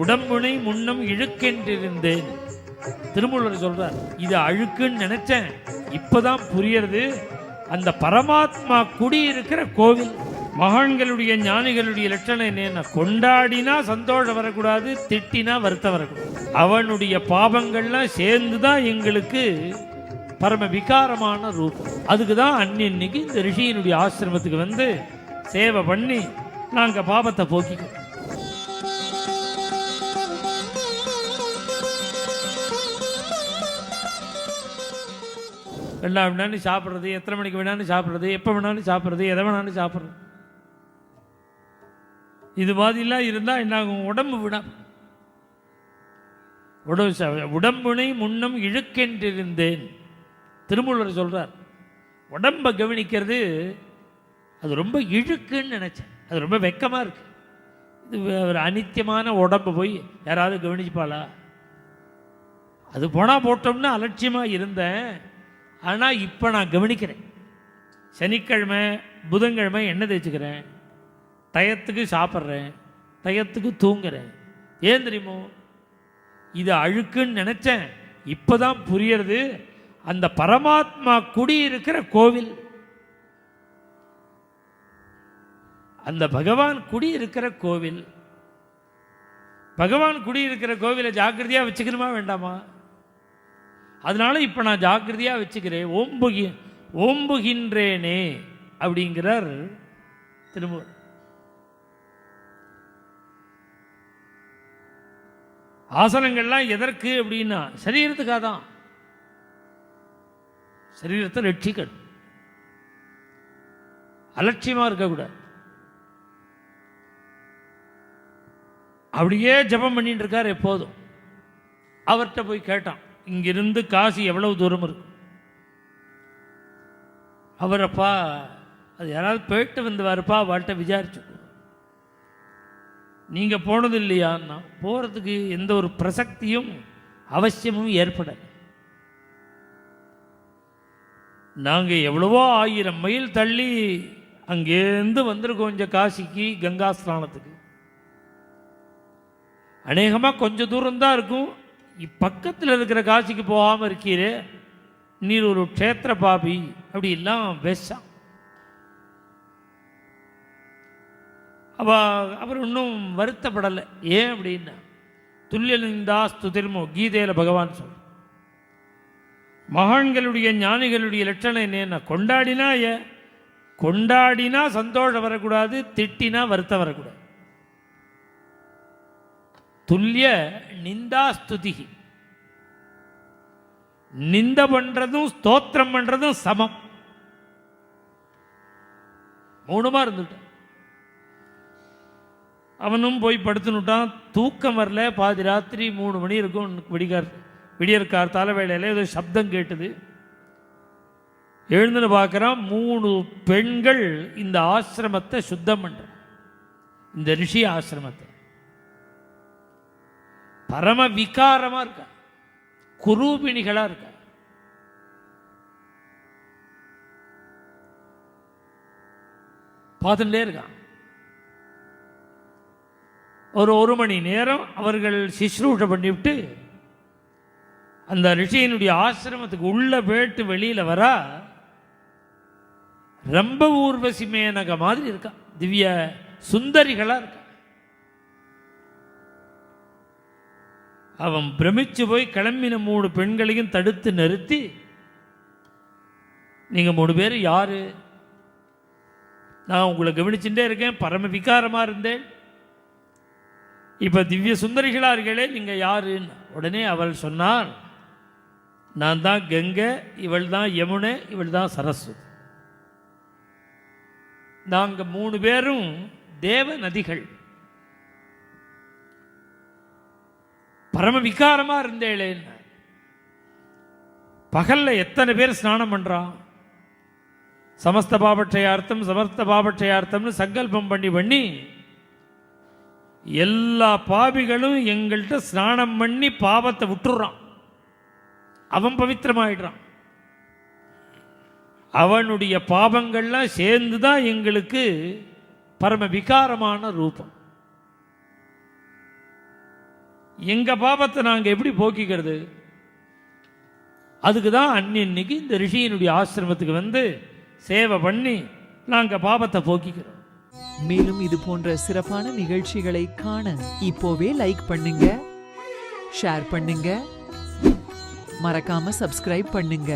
உடம்புனை முன்னம் இழுக்கென்றிருந்தேன். திருமூலர் சொல்றார், இது அழுக்குன்னு நினைச்சேன், இப்பதான் புரியறது. அந்த பரமாத்மா குடியிருக்கிற கோவில். மகான்களுடைய ஞானிகளுடைய லட்சணம் என்னன்னா, கொண்டாடினா சந்தோஷம் வரக்கூடாது, திட்டினா வருத்தம் வரக்கூடாது. அவனுடைய பாவங்கள்லாம் சேர்ந்துதான் எங்களுக்கு பரம விகாரமான ரூபம். அதுக்கு தான் அன்னைக்கு இந்த ரிஷியினுடைய ஆசிரமத்துக்கு வந்து சேவை பண்ணி நாங்கள் பாவத்தை போக்கிக்கிறோம். எல்லாம் வேணாலும் சாப்பிட்றது, எத்தனை மணிக்கு வேணாலும் சாப்பிட்றது, எப்போ வேணாலும் சாப்பிட்றது, எதை வேணாலும் சாப்பிட்றது, இது மாதிரிலாம் இருந்தால் என்னாகும்? உடம்பு விட உடம்புனை முன்னம் இழுக்கென்றிருந்தேன். திருமூலர் சொல்கிறார், உடம்பை கவனிக்கிறது அது ரொம்ப இழுக்குன்னு நினச்சேன், அது ரொம்ப வெக்கமாக இருக்கு. இது ஒரு அனித்தியமான உடம்பு போய் யாராவது கவனிச்சுப்பாளா? அது போனால் போட்டோம்னா அலட்சியமாக இருந்தேன். ஆனால் இப்போ நான் கவனிக்கிறேன். சனிக்கிழமை புதன்கிழமை எண்ணெய் தேய்ச்சிக்கிறேன், டயத்துக்கு சாப்பிட்றேன், டயத்துக்கு தூங்குறேன். ஏன் தெரியுமோ? இது அழுக்குன்னு நினச்சேன், இப்போ தான் புரியறது. அந்த பரமாத்மா குடியிருக்கிற கோவில், அந்த பகவான் குடியிருக்கிற கோவில். பகவான் குடியிருக்கிற கோவிலை ஜாக்கிரதையாக வச்சுக்கணுமா வேண்டாமா? அதனால இப்போ நான் ஜாக்கிரதையாக வச்சுக்கிறேன். ஓம்புகின்றேனே அப்படிங்கிறார் திருமூலர். ஆசனங்கள்லாம் எதற்கு அப்படின்னா சரீரத்துக்காக தான். சரீரத்தை ரட்சிக்கணும், அலட்சியமாக இருக்கக்கூடாது. அப்படியே ஜபம் பண்ணிட்டு இருக்கார் எப்போதும். அவர்கிட்ட போய் கேட்டான், இங்கிருந்து காசி எவ்வளவு தூரம் இருக்கும்? அவரப்பா அது யாராவது போயிட்டு வந்துவாருப்பா, அவள்கிட்ட விசாரிச்சு. நீங்கள் போனது இல்லையான்னா, போகிறதுக்கு எந்த ஒரு பிரசக்தியும் அவசியமும் ஏற்படலை. நாங்கள் எவ்வளவோ 1000 மைல் தள்ளி அங்கேருந்து வந்திருக்கோம் கொஞ்சம் காசிக்கு, கங்கா ஸ்நானத்துக்கு. அநேகமாக கொஞ்சம் தூரம்தான் இருக்கும். இப்பக்கத்தில் இருக்கிற காசிக்கு போகாமல் இருக்கீரே, நீர் ஒரு க்ஷேத்திர பாபி அப்படிலாம் பேசா. அவர் இன்னும் வருத்தப்படலை. ஏன் அப்படின்னா, துல்லியலிந்தா ஸ்துதிர்மோ கீதையில் பகவான் சொல், மகான்களுடைய ஞானிகளுடைய லட்சணம் என்னன்னா, கொண்டாடினா சந்தோஷம் வரக்கூடாது, திட்டினா வருத்தம் வரக்கூடாது. துல்லிய நிந்தா ஸ்துதி, நிந்த பண்றதும் ஸ்தோத்திரம் பண்றதும் சமம். 3 இருந்துட்டான். அவனும் போய் படுத்துனுட்டான். தூக்கம் வரல. பாதி ராத்திரி 3 மணி இருக்கும். விடியற்கார் தலைவேளையில் ஏதோ சப்தம் கேட்டுது. எழுந்துன்னு பார்க்குறான், 3 பெண்கள் இந்த ஆசிரமத்தை சுத்தம் பண்ற, இந்த ரிஷி ஆசிரமத்தை. பரம விகாரமா இருக்கா, குரூபிணிகளா இருக்கா. பார்த்துட்டே இருக்கான். ஒரு மணி நேரம் அவர்கள் சிஸ்ரூஷை பண்ணிவிட்டு அந்த ரிஷியினுடைய ஆசிரமத்துக்கு உள்ள போயிட்டு வெளியில் வரா. ரொம்ப ஊர்வசி மேனக மாதிரி இருக்கா, திவ்ய சுந்தரிகளா இருக்கா. அவன் பிரமிச்சு போய் கிளம்பின 3 பெண்களையும் தடுத்து நிறுத்தி, நீங்க 3 பேர் யாரு? நான் உங்களை கவனிச்சுட்டே இருக்கேன், பரம விகாரமா இருந்தேன், இப்ப திவ்ய சுந்தரிகளா இருக்கே, நீங்க யாருன்னு. உடனே அவள் சொன்னார், நான் தான் கங்கை, இவள் தான் யமுனை, இவள் தான் சரஸ்வதி. நாங்க 3 பேரும் தேவ நதிகள். பரம விகாரமா இருந்தேளே. பகல்ல எத்தனை பேர் ஸ்நானம் பண்றான்? சமஸ்த பாபட்சயார்த்தம் சமஸ்த பாபட்சயார்த்தம்னு சங்கல்பம் பண்ணி எல்லா பாபிகளும் எங்கள்கிட்ட ஸ்நானம் பண்ணி பாவத்தை விட்டுறான். அவன் பவித்திரமாயிடுறான். அவனுடைய பாவங்கள்லாம் சேர்ந்துதான் எங்களுக்கு பரம விகாரமான ரூபம். எங்க பாபத்தை நாங்க எப்படி போக்கிக்கிறது? அதுக்கு தான் அன்னைக்கு இந்த ரிஷியினுடைய ஆசிரமத்துக்கு வந்து சேவை பண்ணி நாங்க பாபத்தை போக்கிக்கிறோம். மேலும் இது போன்ற சிறப்பான நிகழ்ச்சிகளை காண இப்போவே லைக் பண்ணுங்க, ஷேர் பண்ணுங்க, மறக்காம சப்ஸ்கிரைப் பண்ணுங்க.